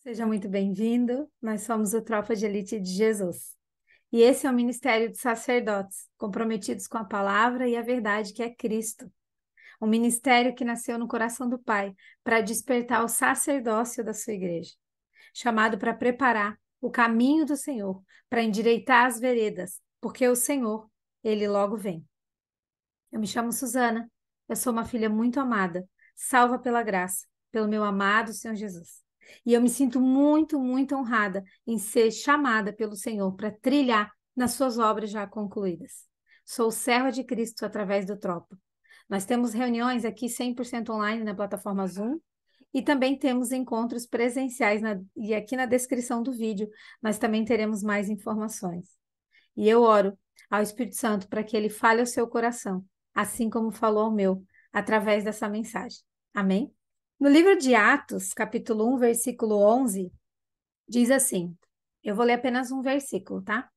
Seja muito bem-vindo. Nós somos o Tropa de Elite de Jesus. E esse é o Ministério de Sacerdotes, comprometidos com a palavra e a verdade que é Cristo. Um ministério que nasceu no coração do Pai para despertar o sacerdócio da sua igreja, chamado para preparar o caminho do Senhor, para endireitar as veredas, porque o Senhor, ele logo vem. Eu me chamo Susana, eu sou uma filha muito amada, salva pela graça, pelo meu amado Senhor Jesus. E eu me sinto muito, muito honrada em ser chamada pelo Senhor para trilhar nas suas obras já concluídas. Sou serva de Cristo através do Tropa. Nós temos reuniões aqui 100% online na plataforma Zoom e também temos encontros presenciais e aqui na descrição do vídeo nós também teremos mais informações. E eu oro ao Espírito Santo para que ele fale ao seu coração, assim como falou ao meu, através dessa mensagem. Amém? No livro de Atos, capítulo 1, versículo 11, diz assim, eu vou ler apenas um versículo, tá?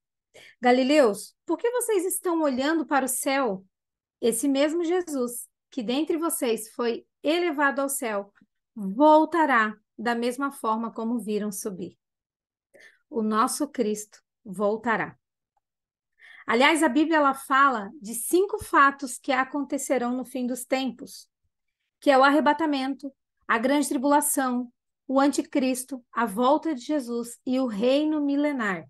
Galileus, por que vocês estão olhando para o céu? Esse mesmo Jesus, que dentre vocês foi elevado ao céu, voltará da mesma forma como viram subir. O nosso Cristo voltará. Aliás, a Bíblia ela fala de 5 fatos que acontecerão no fim dos tempos, que é o arrebatamento, a grande tribulação, o anticristo, a volta de Jesus e o reino milenar.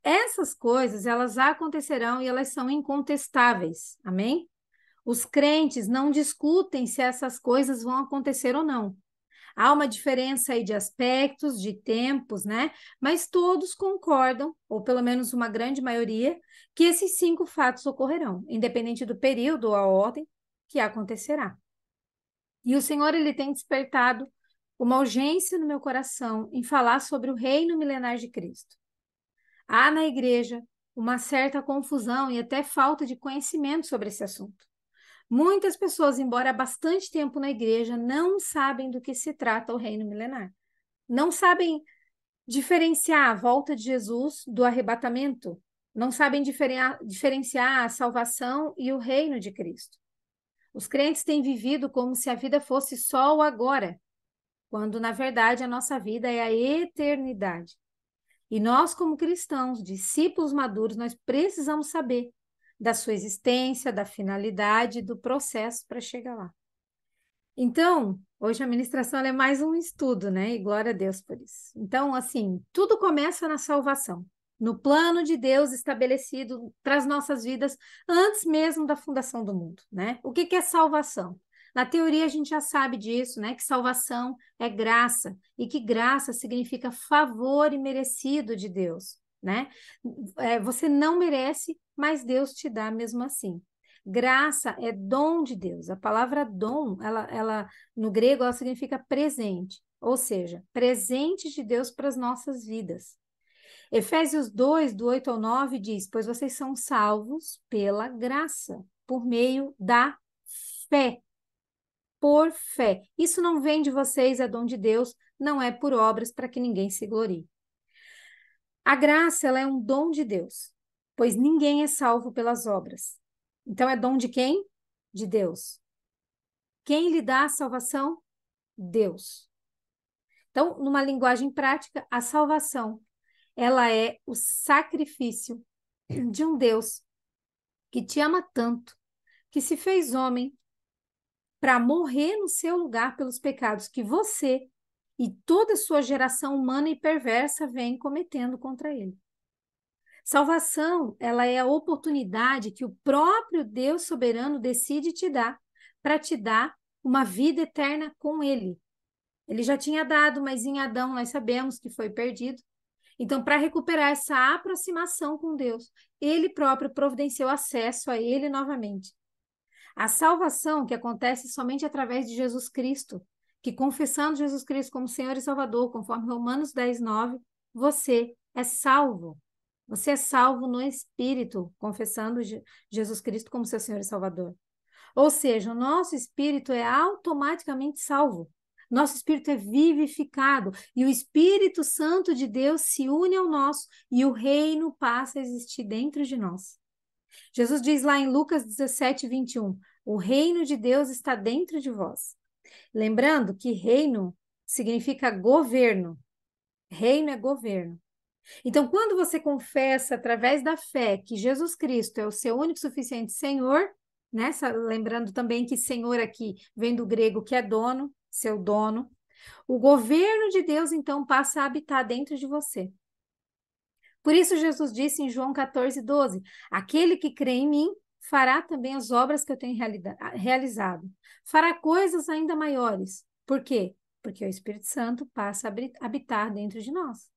Essas coisas, elas acontecerão e elas são incontestáveis. Amém? Os crentes não discutem se essas coisas vão acontecer ou não. Há uma diferença aí de aspectos, de tempos, né? Mas todos concordam, ou pelo menos uma grande maioria, que esses 5 fatos ocorrerão, independente do período ou a ordem que acontecerá. E o Senhor, ele tem despertado uma urgência no meu coração em falar sobre o reino milenar de Cristo. Há na igreja uma certa confusão e até falta de conhecimento sobre esse assunto. Muitas pessoas, embora há bastante tempo na igreja, não sabem do que se trata o reino milenar. Não sabem diferenciar a volta de Jesus do arrebatamento. Não sabem diferenciar a salvação e o reino de Cristo. Os crentes têm vivido como se a vida fosse só o agora, quando na verdade a nossa vida é a eternidade. E nós, como cristãos, discípulos maduros, nós precisamos saber da sua existência, da finalidade, do processo para chegar lá. Então, hoje a ministração ela é mais um estudo, né? E glória a Deus por isso. Então, assim, tudo começa na salvação, no plano de Deus estabelecido para as nossas vidas antes mesmo da fundação do mundo, né? O que que é salvação? Na teoria a gente já sabe disso, né? Que salvação é graça e que graça significa favor imerecido de Deus, né? Você não merece, mas Deus te dá mesmo assim. Graça é dom de Deus. A palavra dom, ela no grego, ela significa presente, ou seja, presente de Deus para as nossas vidas. Efésios 2, do 8 ao 9, diz: Pois vocês são salvos pela graça, por meio da fé. Por fé. Isso não vem de vocês, é dom de Deus, não é por obras para que ninguém se glorie. A graça, ela é um dom de Deus, pois ninguém é salvo pelas obras. Então, é dom de quem? De Deus. Quem lhe dá a salvação? Deus. Então, numa linguagem prática, a salvação, ela é o sacrifício de um Deus que te ama tanto, que se fez homem para morrer no seu lugar pelos pecados que você e toda a sua geração humana e perversa vem cometendo contra ele. Salvação, ela é a oportunidade que o próprio Deus soberano decide te dar para te dar uma vida eterna com ele. Ele já tinha dado, mas em Adão nós sabemos que foi perdido. Então, para recuperar essa aproximação com Deus, ele próprio providenciou acesso a ele novamente. A salvação que acontece somente através de Jesus Cristo, que confessando Jesus Cristo como Senhor e Salvador, conforme Romanos 10, 9, você é salvo. Você é salvo no Espírito, confessando Jesus Cristo como seu Senhor e Salvador. Ou seja, o nosso espírito é automaticamente salvo. Nosso espírito é vivificado e o Espírito Santo de Deus se une ao nosso e o reino passa a existir dentro de nós. Jesus diz lá em Lucas 17, 21, o reino de Deus está dentro de vós. Lembrando que reino significa governo. Reino é governo. Então, quando você confessa através da fé que Jesus Cristo é o seu único e suficiente Senhor, né? Lembrando também que Senhor aqui vem do grego que é dono, seu dono. O governo de Deus, então, passa a habitar dentro de você. Por isso, Jesus disse em João 14:12: aquele que crê em mim fará também as obras que eu tenho realizado. Fará coisas ainda maiores. Por quê? Porque o Espírito Santo passa a habitar dentro de nós.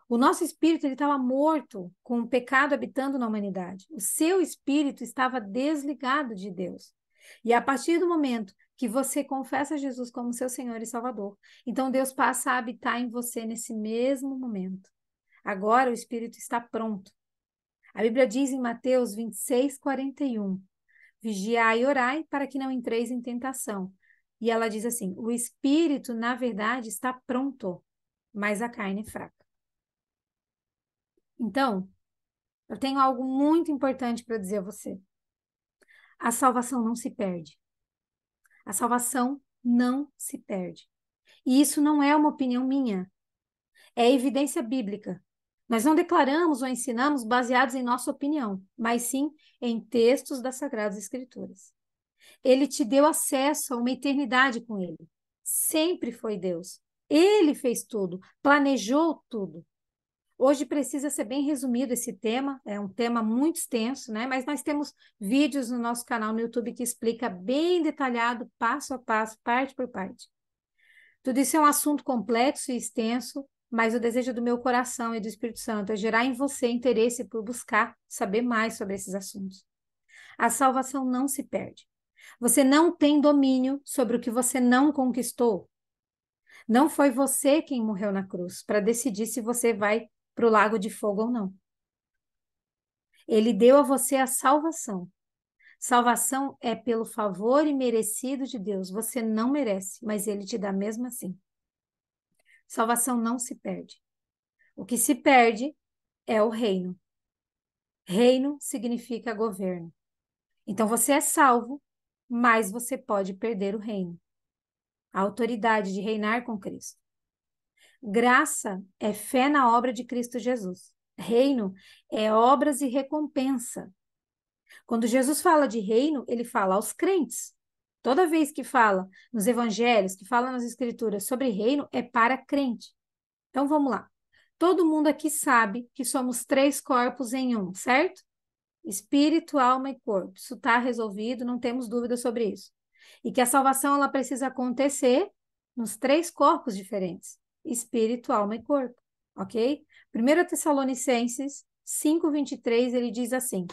O nosso espírito estava morto com o pecado habitando na humanidade. O seu espírito estava desligado de Deus. E a partir do momento que você confessa Jesus como seu Senhor e Salvador, então Deus passa a habitar em você nesse mesmo momento. Agora o espírito está pronto. A Bíblia diz em Mateus 26:41: vigiai e orai para que não entreis em tentação. E ela diz assim: o espírito, na verdade, está pronto, mas a carne é fraca. Então, eu tenho algo muito importante para dizer a você. A salvação não se perde. A salvação não se perde. E isso não é uma opinião minha, é evidência bíblica. Nós não declaramos ou ensinamos baseados em nossa opinião, mas sim em textos das Sagradas Escrituras. Ele te deu acesso a uma eternidade com ele. Sempre foi Deus. Ele fez tudo, planejou tudo. Hoje precisa ser bem resumido esse tema, é um tema muito extenso, né? Mas nós temos vídeos no nosso canal no YouTube que explica bem detalhado, passo a passo, parte por parte. Tudo isso é um assunto complexo e extenso, mas o desejo do meu coração e do Espírito Santo é gerar em você interesse por buscar saber mais sobre esses assuntos. A salvação não se perde. Você não tem domínio sobre o que você não conquistou. Não foi você quem morreu na cruz para decidir se você vai para o lago de fogo ou não. Ele deu a você a salvação. Salvação é pelo favor imerecido de Deus. Você não merece, mas ele te dá mesmo assim. Salvação não se perde. O que se perde é o reino. Reino significa governo. Então você é salvo, mas você pode perder o reino. A autoridade de reinar com Cristo. Graça é fé na obra de Cristo Jesus. Reino é obras e recompensa. Quando Jesus fala de reino, ele fala aos crentes. Toda vez que fala nos evangelhos, que fala nas escrituras sobre reino, é para crente. Então vamos lá. Todo mundo aqui sabe que somos 3 corpos em um, certo? Espírito, alma e corpo. Isso está resolvido, não temos dúvida sobre isso. E que a salvação ela precisa acontecer nos 3 corpos diferentes: espírito, alma e corpo. Ok? 1 Tessalonicenses 5:23, ele diz assim: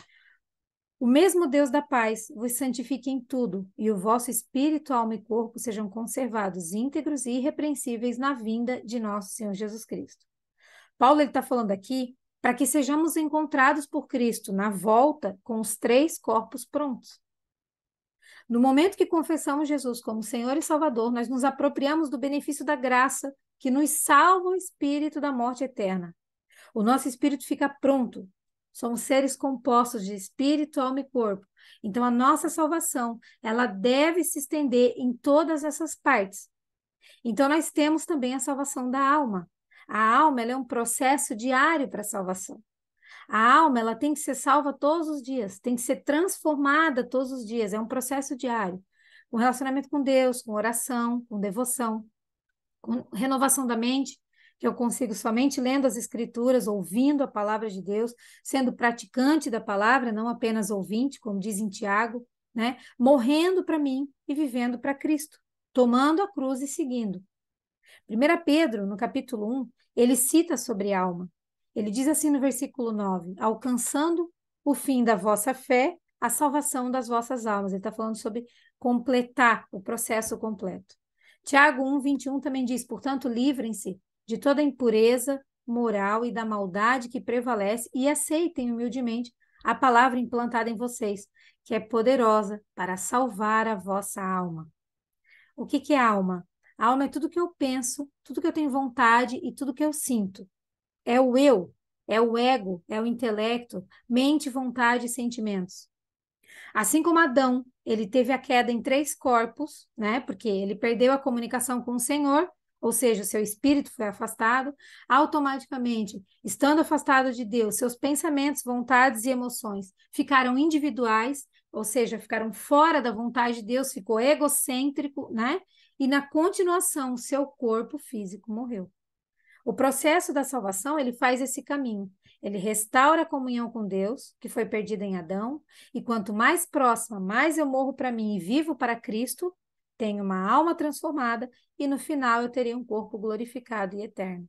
o mesmo Deus da paz vos santifique em tudo, e o vosso espírito, alma e corpo sejam conservados íntegros e irrepreensíveis na vinda de nosso Senhor Jesus Cristo. Paulo está falando aqui para que sejamos encontrados por Cristo na volta com os 3 corpos prontos. No momento que confessamos Jesus como Senhor e Salvador, nós nos apropriamos do benefício da graça que nos salva o espírito da morte eterna. O nosso espírito fica pronto. Somos seres compostos de espírito, alma e corpo. Então, a nossa salvação, ela deve se estender em todas essas partes. Então, nós temos também a salvação da alma. A alma, ela é um processo diário para a salvação. A alma, ela tem que ser salva todos os dias, tem que ser transformada todos os dias. É um processo diário. Com relacionamento com Deus, com oração, com devoção, com renovação da mente, que eu consigo somente lendo as Escrituras, ouvindo a palavra de Deus, sendo praticante da palavra, não apenas ouvinte, como diz em Tiago, né? Morrendo para mim e vivendo para Cristo, tomando a cruz e seguindo. 1 Pedro, no capítulo 1, ele cita sobre alma. Ele diz assim no versículo 9: alcançando o fim da vossa fé, a salvação das vossas almas. Ele está falando sobre completar o processo completo. Tiago 1:21 também diz: portanto, livrem-se de toda impureza moral e da maldade que prevalece e aceitem humildemente a palavra implantada em vocês, que é poderosa para salvar a vossa alma. O que é alma? A alma é tudo que eu penso, tudo que eu tenho vontade e tudo que eu sinto. É o eu, é o ego, é o intelecto, mente, vontade e sentimentos. Assim como Adão, ele teve a queda em 3 corpos, né? Porque ele perdeu a comunicação com o Senhor, ou seja, o seu espírito foi afastado, automaticamente, estando afastado de Deus, seus pensamentos, vontades e emoções ficaram individuais, ou seja, ficaram fora da vontade de Deus, ficou egocêntrico, né? E na continuação, o seu corpo físico morreu. O processo da salvação, ele faz esse caminho. Ele restaura a comunhão com Deus, que foi perdida em Adão, e quanto mais próxima, mais eu morro para mim e vivo para Cristo, tenho uma alma transformada e no final eu terei um corpo glorificado e eterno.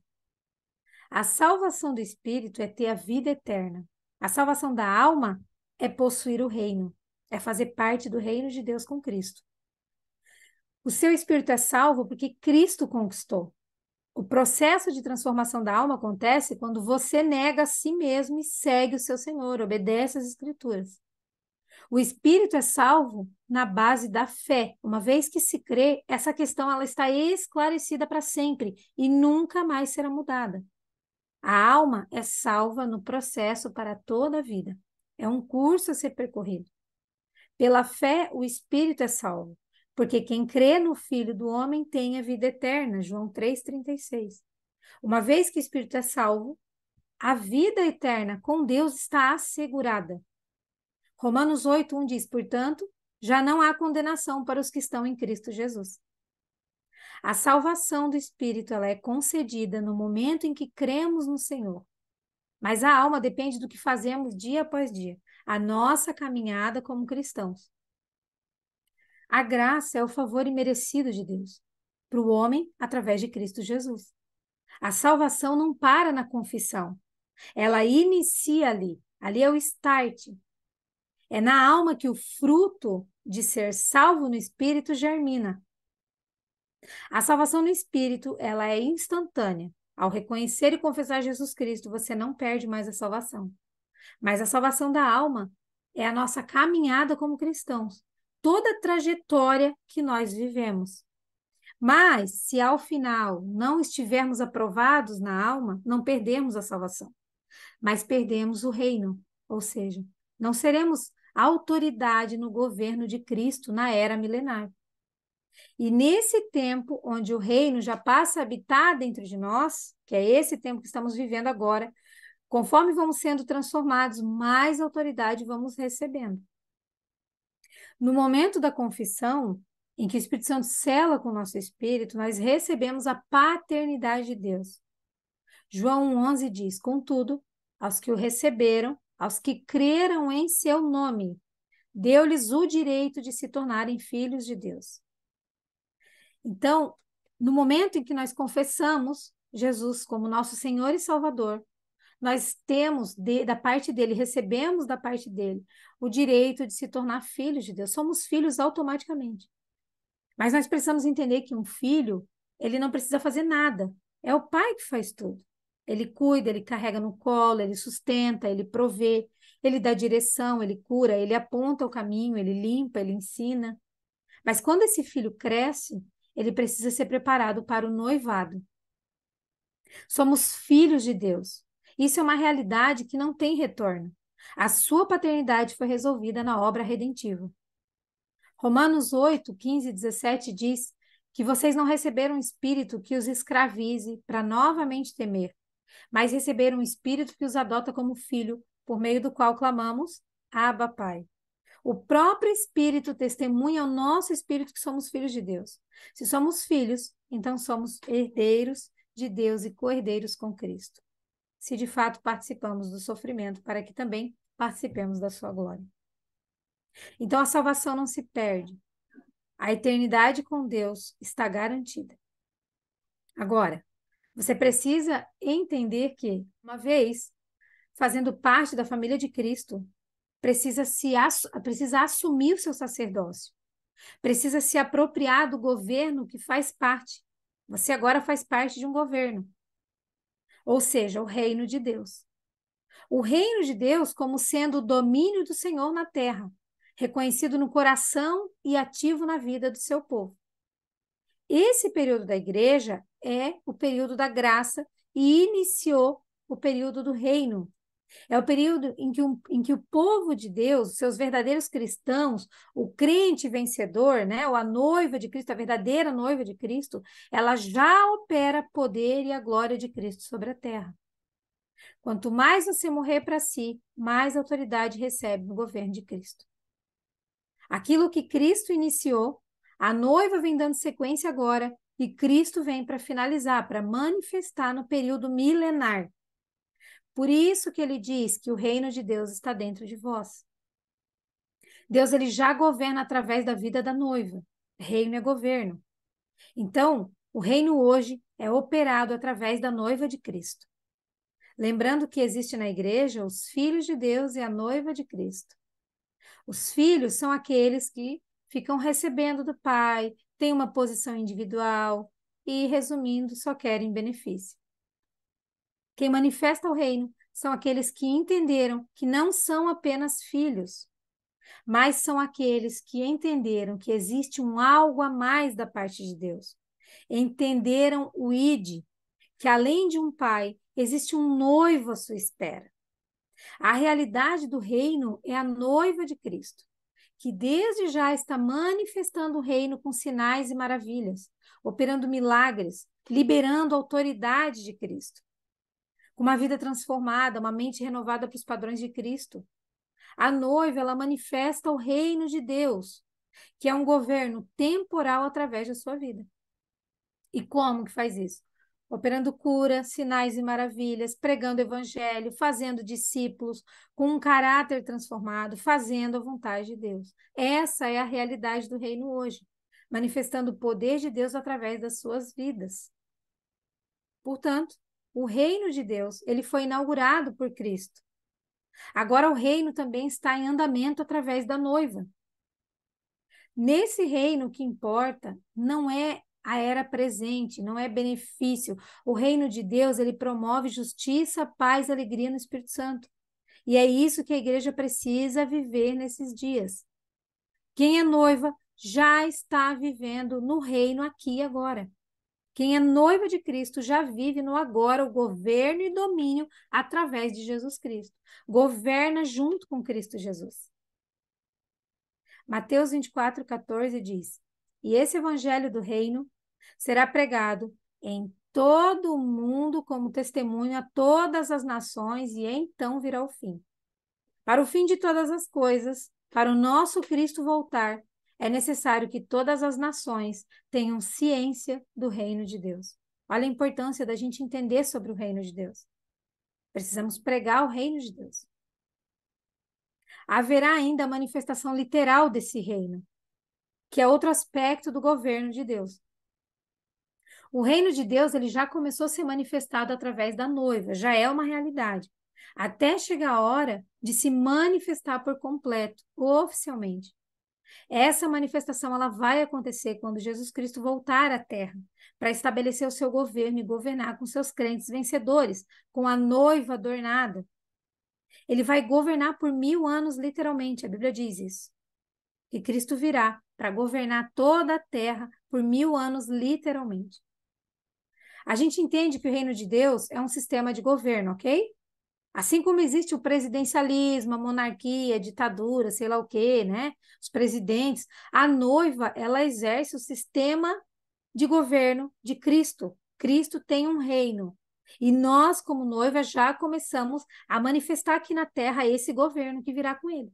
A salvação do espírito é ter a vida eterna. A salvação da alma é possuir o reino, é fazer parte do reino de Deus com Cristo. O seu espírito é salvo porque Cristo conquistou. O processo de transformação da alma acontece quando você nega a si mesmo e segue o seu Senhor, obedece às Escrituras. O espírito é salvo na base da fé. Uma vez que se crê, essa questão ela está esclarecida para sempre e nunca mais será mudada. A alma é salva no processo para toda a vida. É um curso a ser percorrido. Pela fé, o espírito é salvo, porque quem crê no Filho do Homem tem a vida eterna. João 3,36. Uma vez que o espírito é salvo, a vida eterna com Deus está assegurada. Romanos 8:1 diz, portanto, já não há condenação para os que estão em Cristo Jesus. A salvação do espírito ela é concedida no momento em que cremos no Senhor. Mas a alma depende do que fazemos dia após dia, a nossa caminhada como cristãos. A graça é o favor imerecido de Deus para o homem através de Cristo Jesus. A salvação não para na confissão, ela inicia ali. Ali é o start. É na alma que o fruto de ser salvo no Espírito germina. A salvação no Espírito, ela é instantânea. Ao reconhecer e confessar Jesus Cristo, você não perde mais a salvação. Mas a salvação da alma é a nossa caminhada como cristãos. Toda a trajetória que nós vivemos. Mas, se ao final não estivermos aprovados na alma, não perdemos a salvação, mas perdemos o reino, ou seja, não seremos autoridade no governo de Cristo na era milenar. E nesse tempo, onde o reino já passa a habitar dentro de nós, que é esse tempo que estamos vivendo agora, conforme vamos sendo transformados, mais autoridade vamos recebendo. No momento da confissão, em que o Espírito Santo sela com o nosso espírito, nós recebemos a paternidade de Deus. João 11 diz, contudo, aos que o receberam, aos que creram em seu nome, deu-lhes o direito de se tornarem filhos de Deus. Então, no momento em que nós confessamos Jesus como nosso Senhor e Salvador, nós temos da parte dele, recebemos da parte dele o direito de se tornar filhos de Deus. Somos filhos automaticamente. Mas nós precisamos entender que um filho, ele não precisa fazer nada. É o pai que faz tudo. Ele cuida, ele carrega no colo, ele sustenta, ele provê, ele dá direção, ele cura, ele aponta o caminho, ele limpa, ele ensina. Mas quando esse filho cresce, ele precisa ser preparado para o noivado. Somos filhos de Deus. Isso é uma realidade que não tem retorno. A sua paternidade foi resolvida na obra redentiva. Romanos 8, 15 e 17 diz que vocês não receberam um espírito que os escravize para novamente temer, mas receberam um espírito que os adota como filho, por meio do qual clamamos, Abba, Pai. O próprio Espírito testemunha ao nosso espírito que somos filhos de Deus. Se somos filhos, então somos herdeiros de Deus e co-herdeiros com Cristo. Se de fato participamos do sofrimento, para que também participemos da sua glória. Então a salvação não se perde. A eternidade com Deus está garantida. Agora, você precisa entender que, uma vez fazendo parte da família de Cristo, precisa assumir o seu sacerdócio, precisa se apropriar do governo que faz parte. Você agora faz parte de um governo, ou seja, o reino de Deus. O reino de Deus como sendo o domínio do Senhor na terra, reconhecido no coração e ativo na vida do seu povo. Esse período da igreja é o período da graça e iniciou o período do reino. É o período em que o povo de Deus, seus verdadeiros cristãos, o crente vencedor, né, ou a noiva de Cristo, a verdadeira noiva de Cristo, ela já opera poder e a glória de Cristo sobre a terra. Quanto mais você morrer para si, mais autoridade recebe no governo de Cristo. Aquilo que Cristo iniciou, a noiva vem dando sequência agora, e Cristo vem para finalizar, para manifestar no período milenar. Por isso que ele diz que o reino de Deus está dentro de vós. Deus ele já governa através da vida da noiva. Reino é governo. Então, o reino hoje é operado através da noiva de Cristo. Lembrando que existe na igreja os filhos de Deus e a noiva de Cristo. Os filhos são aqueles que ficam recebendo do Pai, têm uma posição individual e, resumindo, só querem benefício. Quem manifesta o reino são aqueles que entenderam que não são apenas filhos, mas são aqueles que entenderam que existe um algo a mais da parte de Deus. Entenderam o ide, que além de um pai, existe um noivo à sua espera. A realidade do reino é a noiva de Cristo, que desde já está manifestando o reino com sinais e maravilhas, operando milagres, liberando a autoridade de Cristo. Com uma vida transformada, uma mente renovada para os padrões de Cristo. A noiva, ela manifesta o reino de Deus, que é um governo temporal através da sua vida. E como que faz isso? Operando cura, sinais e maravilhas, pregando o evangelho, fazendo discípulos, com um caráter transformado, fazendo a vontade de Deus. Essa é a realidade do reino hoje, manifestando o poder de Deus através das suas vidas. Portanto, o reino de Deus, ele foi inaugurado por Cristo. Agora o reino também está em andamento através da noiva. Nesse reino, o que importa não é a era presente, não é benefício. O reino de Deus, ele promove justiça, paz, alegria no Espírito Santo. E é isso que a igreja precisa viver nesses dias. Quem é noiva já está vivendo no reino aqui e agora. Quem é noiva de Cristo já vive no agora o governo e domínio através de Jesus Cristo. Governa junto com Cristo Jesus. Mateus 24:14 diz: E esse evangelho do reino será pregado em todo o mundo como testemunho a todas as nações, e então virá o fim. Para o fim de todas as coisas, para o nosso Cristo voltar, é necessário que todas as nações tenham ciência do reino de Deus. Olha a importância da gente entender sobre o reino de Deus. Precisamos pregar o reino de Deus. Haverá ainda a manifestação literal desse reino, que é outro aspecto do governo de Deus. O reino de Deus ele já começou a ser manifestado através da noiva, já é uma realidade, até chegar a hora de se manifestar por completo, oficialmente. Essa manifestação ela vai acontecer quando Jesus Cristo voltar à Terra, para estabelecer o seu governo e governar com seus crentes vencedores, com a noiva adornada. Ele vai governar por 1000 anos, literalmente, a Bíblia diz isso. Que Cristo virá para governar toda a terra por 1000 anos, literalmente. A gente entende que o reino de Deus é um sistema de governo, ok? Assim como existe o presidencialismo, a monarquia, a ditadura, sei lá o quê, né? Os presidentes, a noiva, ela exerce o sistema de governo de Cristo. Cristo tem um reino. E nós, como noiva, já começamos a manifestar aqui na terra esse governo que virá com ele.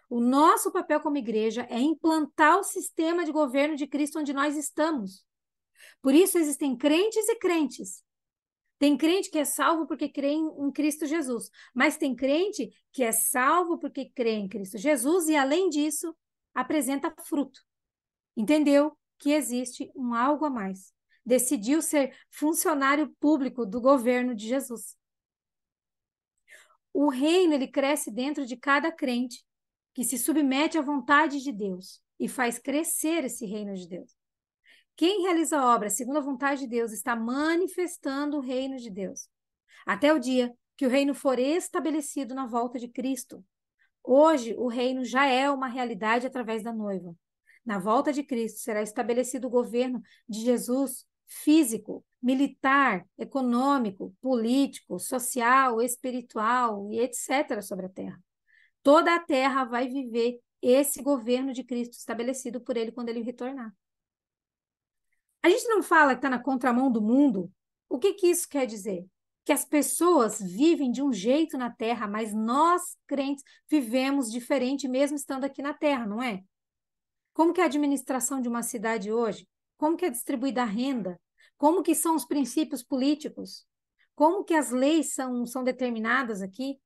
O nosso papel como igreja é implantar o sistema de governo de Cristo onde nós estamos. Por isso existem crentes e crentes. Tem crente que é salvo porque crê em Cristo Jesus, mas tem crente que é salvo porque crê em Cristo Jesus e, além disso, apresenta fruto. Entendeu que existe um algo a mais. Decidiu ser funcionário público do governo de Jesus. O reino ele cresce dentro de cada crente que se submete à vontade de Deus e faz crescer esse reino de Deus. Quem realiza a obra segundo a vontade de Deus está manifestando o reino de Deus, até o dia que o reino for estabelecido na volta de Cristo. Hoje, o reino já é uma realidade através da noiva. Na volta de Cristo será estabelecido o governo de Jesus físico, militar, econômico, político, social, espiritual e etc. sobre a terra. Toda a terra vai viver esse governo de Cristo estabelecido por ele quando ele retornar. A gente não fala que está na contramão do mundo. O que que isso quer dizer? Que as pessoas vivem de um jeito na terra, mas nós, crentes, vivemos diferente mesmo estando aqui na terra, não é? Como que é a administração de uma cidade hoje? Como que é distribuída a renda? Como que são os princípios políticos? Como que as leis são determinadas aqui?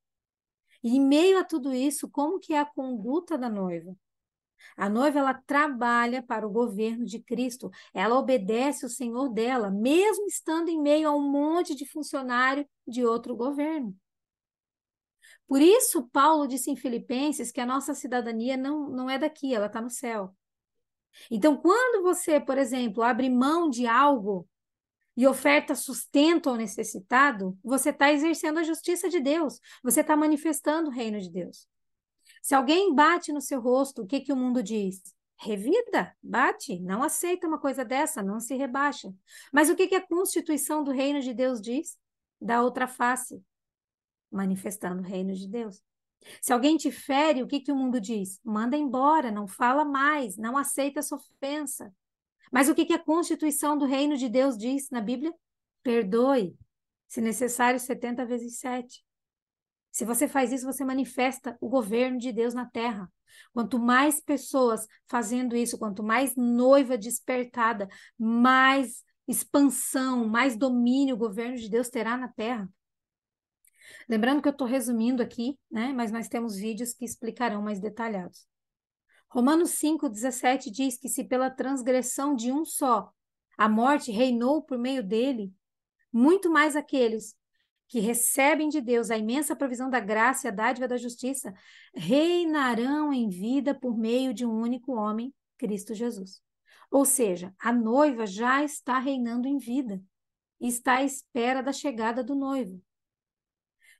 E em meio a tudo isso, como que é a conduta da noiva? A noiva, ela trabalha para o governo de Cristo. Ela obedece o Senhor dela, mesmo estando em meio a um monte de funcionário de outro governo. Por isso, Paulo disse em Filipenses que a nossa cidadania não é daqui, ela está no céu. Então, quando você, por exemplo, abre mão de algo e oferta sustento ao necessitado, você está exercendo a justiça de Deus, você está manifestando o reino de Deus. Se alguém bate no seu rosto, o que que o mundo diz? Revida, bate, não aceita uma coisa dessa, não se rebaixa. Mas o que que a Constituição do Reino de Deus diz? Da outra face, manifestando o reino de Deus. Se alguém te fere, o que que o mundo diz? Manda embora, não fala mais, não aceita essa ofensa. Mas o que que a Constituição do Reino de Deus diz na Bíblia? Perdoe, se necessário, 70 vezes 7. Se você faz isso, você manifesta o governo de Deus na terra. Quanto mais pessoas fazendo isso, quanto mais noiva despertada, mais expansão, mais domínio o governo de Deus terá na terra. Lembrando que eu estou resumindo aqui, né? Mas nós temos vídeos que explicarão mais detalhados. Romanos 5,17 diz que se pela transgressão de um só a morte reinou por meio dele, muito mais aqueles que recebem de Deus a imensa provisão da graça e a dádiva da justiça, reinarão em vida por meio de um único homem, Cristo Jesus. Ou seja, a noiva já está reinando em vida e está à espera da chegada do noivo.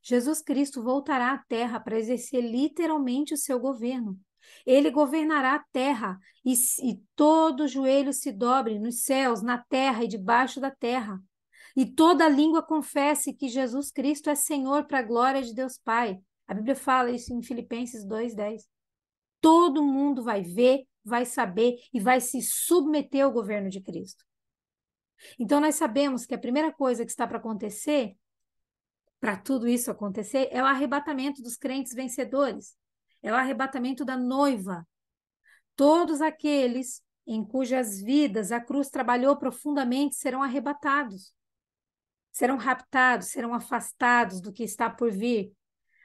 Jesus Cristo voltará à terra para exercer literalmente o seu governo. Ele governará a terra e todo joelho se dobre nos céus, na terra e debaixo da terra. E toda língua confesse que Jesus Cristo é Senhor para a glória de Deus Pai. A Bíblia fala isso em Filipenses 2:10. Todo mundo vai ver, vai saber e vai se submeter ao governo de Cristo. Então nós sabemos que a primeira coisa que está para acontecer, para tudo isso acontecer, é o arrebatamento dos crentes vencedores. É o arrebatamento da noiva. Todos aqueles em cujas vidas a cruz trabalhou profundamente serão arrebatados. Serão raptados, serão afastados do que está por vir.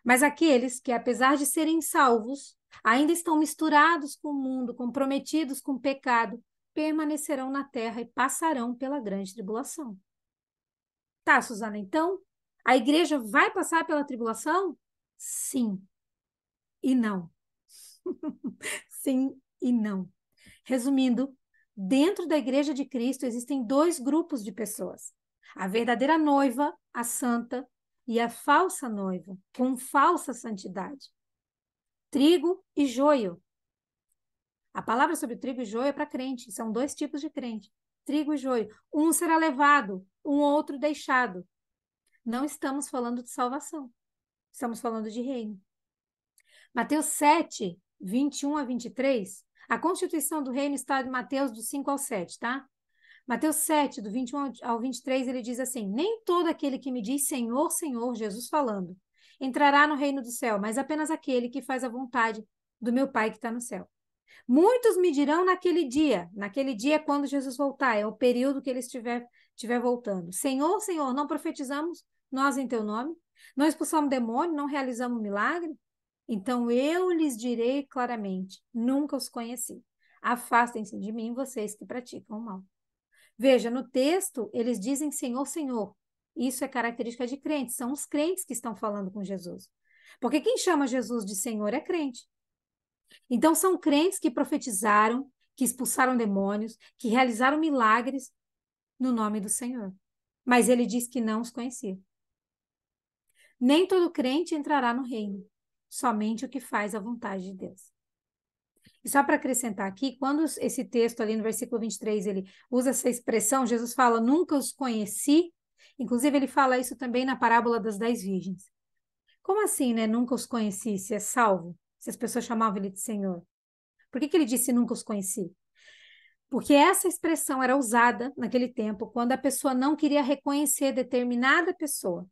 Mas aqueles que, apesar de serem salvos, ainda estão misturados com o mundo, comprometidos com o pecado, permanecerão na terra e passarão pela grande tribulação. Tá, Susana, então, a igreja vai passar pela tribulação? Sim e não. Sim e não. Resumindo, dentro da igreja de Cristo existem dois grupos de pessoas. A verdadeira noiva, a santa, e a falsa noiva, com falsa santidade. Trigo e joio. A palavra sobre trigo e joio é para crente, são dois tipos de crente. Trigo e joio. Um será levado, um outro deixado. Não estamos falando de salvação, estamos falando de reino. Mateus 7, 21 a 23, a constituição do reino está em Mateus do 5 ao 7, tá? Mateus 7, do 21 ao 23, ele diz assim: nem todo aquele que me diz Senhor, Senhor, Jesus falando, entrará no reino do céu, mas apenas aquele que faz a vontade do meu Pai que está no céu. Muitos me dirão naquele dia quando Jesus voltar, é o período que ele estiver voltando. Senhor, Senhor, não profetizamos nós em teu nome? Não expulsamos demônio, não realizamos milagre? Então eu lhes direi claramente: nunca os conheci. Afastem-se de mim, vocês que praticam o mal. Veja, no texto, eles dizem Senhor, Senhor. Isso é característica de crentes, são os crentes que estão falando com Jesus. Porque quem chama Jesus de Senhor é crente. Então, são crentes que profetizaram, que expulsaram demônios, que realizaram milagres no nome do Senhor. Mas ele diz que não os conhecia. Nem todo crente entrará no reino, somente o que faz a vontade de Deus. E só para acrescentar aqui, quando esse texto ali no versículo 23, ele usa essa expressão, Jesus fala, nunca os conheci, inclusive ele fala isso também na parábola das 10 virgens. Como assim, né? Nunca os conheci, se é salvo, se as pessoas chamavam ele de Senhor. Por que que ele disse nunca os conheci? Porque essa expressão era usada naquele tempo quando a pessoa não queria reconhecer determinada pessoa,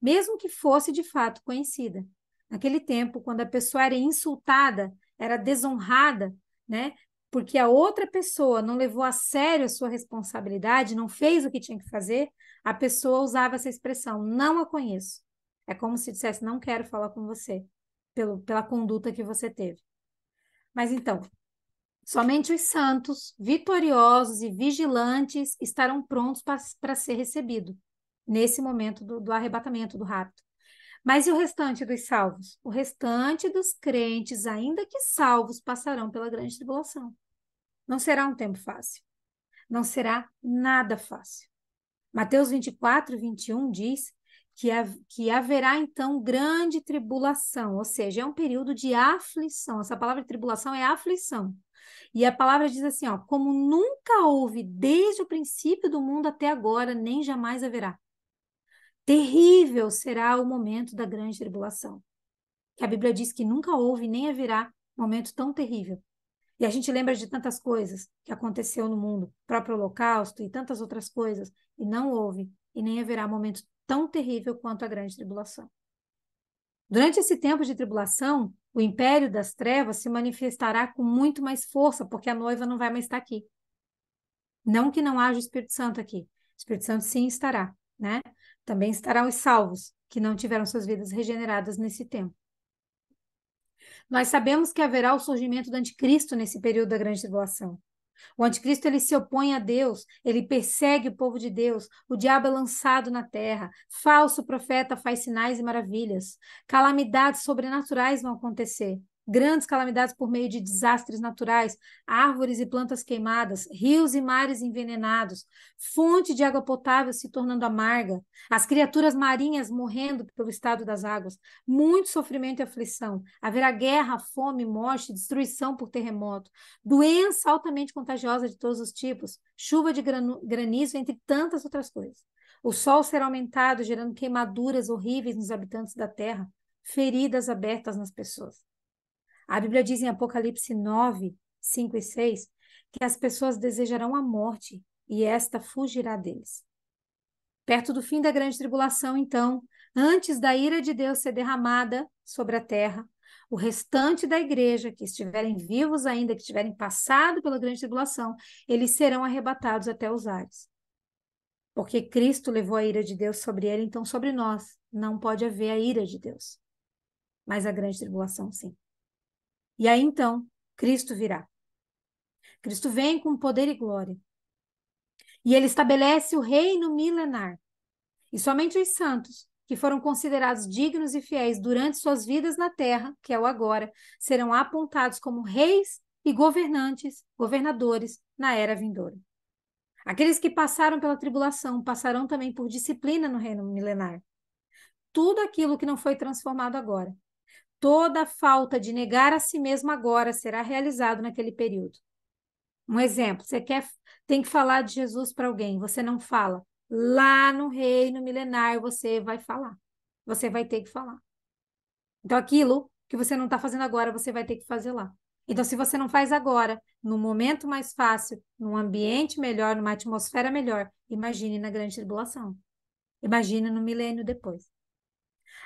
mesmo que fosse de fato conhecida. Naquele tempo, quando a pessoa era insultada, era desonrada, né? Porque a outra pessoa não levou a sério a sua responsabilidade, não fez o que tinha que fazer, a pessoa usava essa expressão, não a conheço. É como se dissesse, não quero falar com você, pela conduta que você teve. Mas então, somente os santos, vitoriosos e vigilantes estarão prontos para ser recebido nesse momento do arrebatamento, do rapto. Mas e o restante dos salvos? O restante dos crentes, ainda que salvos, passarão pela grande tribulação. Não será um tempo fácil. Não será nada fácil. Mateus 24, 21 diz que haverá então grande tribulação, ou seja, é um período de aflição. Essa palavra tribulação é aflição. E a palavra diz assim, ó, como nunca houve desde o princípio do mundo até agora, nem jamais haverá. Terrível será o momento da grande tribulação. Que a Bíblia diz que nunca houve nem haverá momento tão terrível. E a gente lembra de tantas coisas que aconteceu no mundo, o próprio Holocausto e tantas outras coisas, e não houve e nem haverá momento tão terrível quanto a grande tribulação. Durante esse tempo de tribulação, o império das trevas se manifestará com muito mais força, porque a noiva não vai mais estar aqui. Não que não haja o Espírito Santo aqui. O Espírito Santo sim estará, né? Também estarão os salvos, que não tiveram suas vidas regeneradas nesse tempo. Nós sabemos que haverá o surgimento do anticristo nesse período da grande tribulação. O anticristo ele se opõe a Deus, ele persegue o povo de Deus, o diabo é lançado na terra, falso profeta faz sinais e maravilhas, calamidades sobrenaturais vão acontecer, grandes calamidades por meio de desastres naturais, árvores e plantas queimadas, rios e mares envenenados, fonte de água potável se tornando amarga, as criaturas marinhas morrendo pelo estado das águas, muito sofrimento e aflição, haverá guerra, fome, morte, destruição por terremoto, doença altamente contagiosa de todos os tipos, chuva de granizo, entre tantas outras coisas. O sol será aumentado, gerando queimaduras horríveis nos habitantes da terra, feridas abertas nas pessoas. A Bíblia diz em Apocalipse 9, 5 e 6 que as pessoas desejarão a morte e esta fugirá deles. Perto do fim da grande tribulação, então, antes da ira de Deus ser derramada sobre a terra, o restante da igreja, que estiverem vivos ainda, que tiverem passado pela grande tribulação, eles serão arrebatados até os ares. Porque Cristo levou a ira de Deus sobre ele, então sobre nós não pode haver a ira de Deus. Mas a grande tribulação, sim. E aí, então, Cristo virá. Cristo vem com poder e glória. E ele estabelece o reino milenar. E somente os santos, que foram considerados dignos e fiéis durante suas vidas na terra, que é o agora, serão apontados como reis e governantes, governadores na era vindoura. Aqueles que passaram pela tribulação passarão também por disciplina no reino milenar. Tudo aquilo que não foi transformado agora, toda falta de negar a si mesmo agora será realizado naquele período. Um exemplo, tem que falar de Jesus para alguém, você não fala. Lá no reino milenar você vai falar. Você vai ter que falar. Então, aquilo que você não está fazendo agora, você vai ter que fazer lá. Então, se você não faz agora, no momento mais fácil, num ambiente melhor, numa atmosfera melhor, imagine na grande tribulação. Imagine no milênio depois.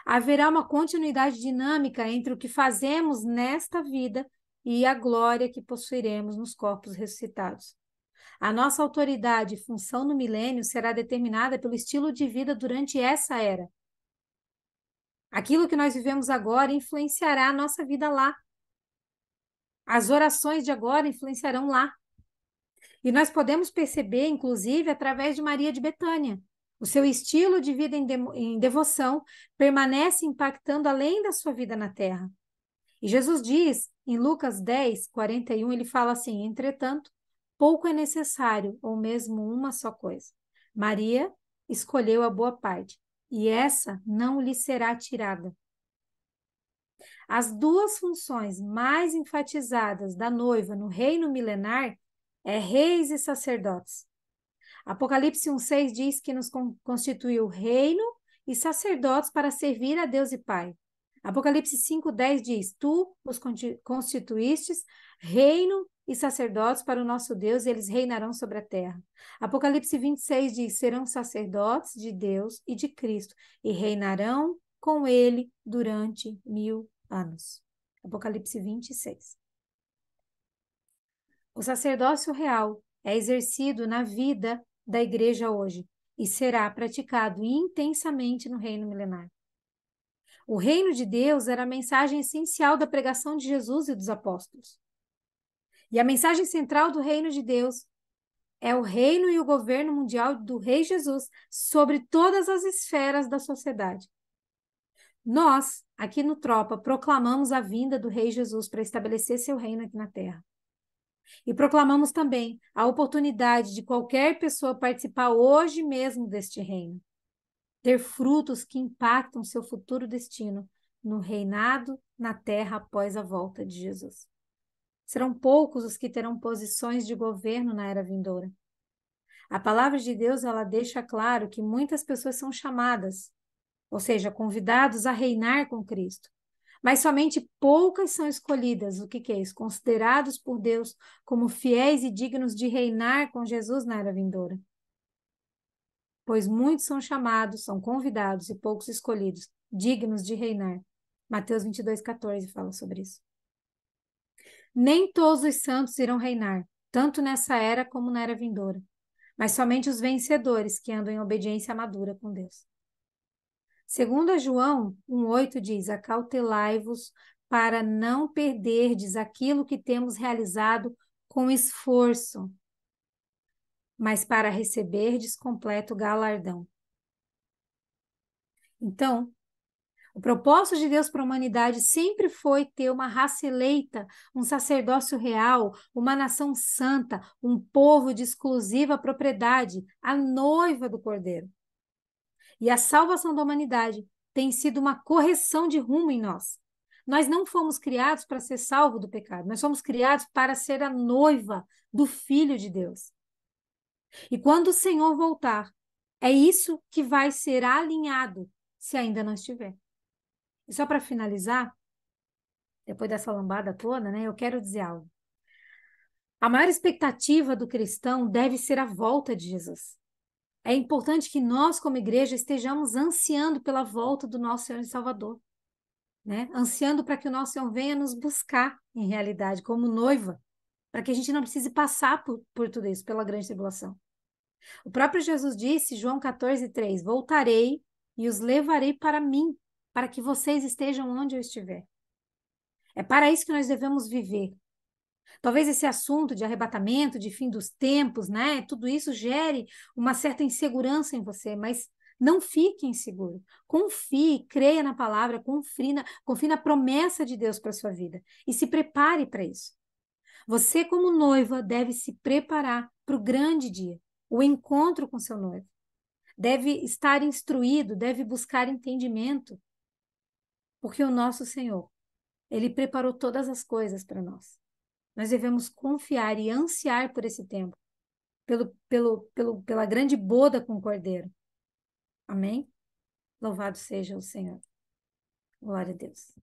Haverá uma continuidade dinâmica entre o que fazemos nesta vida e a glória que possuiremos nos corpos ressuscitados. A nossa autoridade e função no milênio será determinada pelo estilo de vida durante essa era. Aquilo que nós vivemos agora influenciará a nossa vida lá. As orações de agora influenciarão lá. E nós podemos perceber, inclusive, através de Maria de Betânia. O seu estilo de vida em devoção permanece impactando além da sua vida na terra. E Jesus diz, em Lucas 10, 41, ele fala assim, entretanto, pouco é necessário, ou mesmo uma só coisa. Maria escolheu a boa parte, e essa não lhe será tirada. As duas funções mais enfatizadas da noiva no reino milenar é reis e sacerdotes. Apocalipse 1,6 diz que nos constituiu reino e sacerdotes para servir a Deus e Pai. Apocalipse 5,10 diz: Tu os constituístes reino e sacerdotes para o nosso Deus, e eles reinarão sobre a terra. Apocalipse 26 diz: Serão sacerdotes de Deus e de Cristo, e reinarão com ele durante 1000 anos. Apocalipse 26. O sacerdócio real é exercido na vida da igreja hoje e será praticado intensamente no reino milenar. O reino de Deus era a mensagem essencial da pregação de Jesus e dos apóstolos. E a mensagem central do reino de Deus é o reino e o governo mundial do Rei Jesus sobre todas as esferas da sociedade. Nós, aqui no Tropa, proclamamos a vinda do Rei Jesus para estabelecer seu reino aqui na Terra. E proclamamos também a oportunidade de qualquer pessoa participar hoje mesmo deste reino, ter frutos que impactam seu futuro destino no reinado na terra após a volta de Jesus. Serão poucos os que terão posições de governo na era vindoura. A palavra de Deus, ela deixa claro que muitas pessoas são chamadas, ou seja, convidados a reinar com Cristo. Mas somente poucas são escolhidas, o que é isso? Considerados por Deus como fiéis e dignos de reinar com Jesus na era vindoura. Pois muitos são chamados, são convidados e poucos escolhidos, dignos de reinar. Mateus 22,14 fala sobre isso. Nem todos os santos irão reinar, tanto nessa era como na era vindoura, mas somente os vencedores que andam em obediência madura com Deus. Segundo João 1,8 diz: acautelai-vos para não perderdes aquilo que temos realizado com esforço, mas para receberdes completo galardão. Então, o propósito de Deus para a humanidade sempre foi ter uma raça eleita, um sacerdócio real, uma nação santa, um povo de exclusiva propriedade, a noiva do Cordeiro. E a salvação da humanidade tem sido uma correção de rumo em nós. Nós não fomos criados para ser salvo do pecado, nós fomos criados para ser a noiva do Filho de Deus. E quando o Senhor voltar, é isso que vai ser alinhado, se ainda não estiver. E só para finalizar, depois dessa lambada toda, né, eu quero dizer algo. A maior expectativa do cristão deve ser a volta de Jesus. É importante que nós, como igreja, estejamos ansiando pela volta do nosso Senhor e Salvador, né? Ansiando para que o nosso Senhor venha nos buscar, em realidade, como noiva, para que a gente não precise passar por tudo isso, pela grande tribulação. O próprio Jesus disse, João 14,3, voltarei e os levarei para mim, para que vocês estejam onde eu estiver. É para isso que nós devemos viver. Talvez esse assunto de arrebatamento, de fim dos tempos, né? Tudo isso gere uma certa insegurança em você, mas não fique inseguro. Confie, creia na palavra, confie na promessa de Deus para a sua vida e se prepare para isso. Você, como noiva, deve se preparar para o grande dia, o encontro com seu noivo. Deve estar instruído, deve buscar entendimento, porque o nosso Senhor, Ele preparou todas as coisas para nós. Nós devemos confiar e ansiar por esse tempo, pela grande boda com o Cordeiro. Amém? Louvado seja o Senhor. Glória a Deus.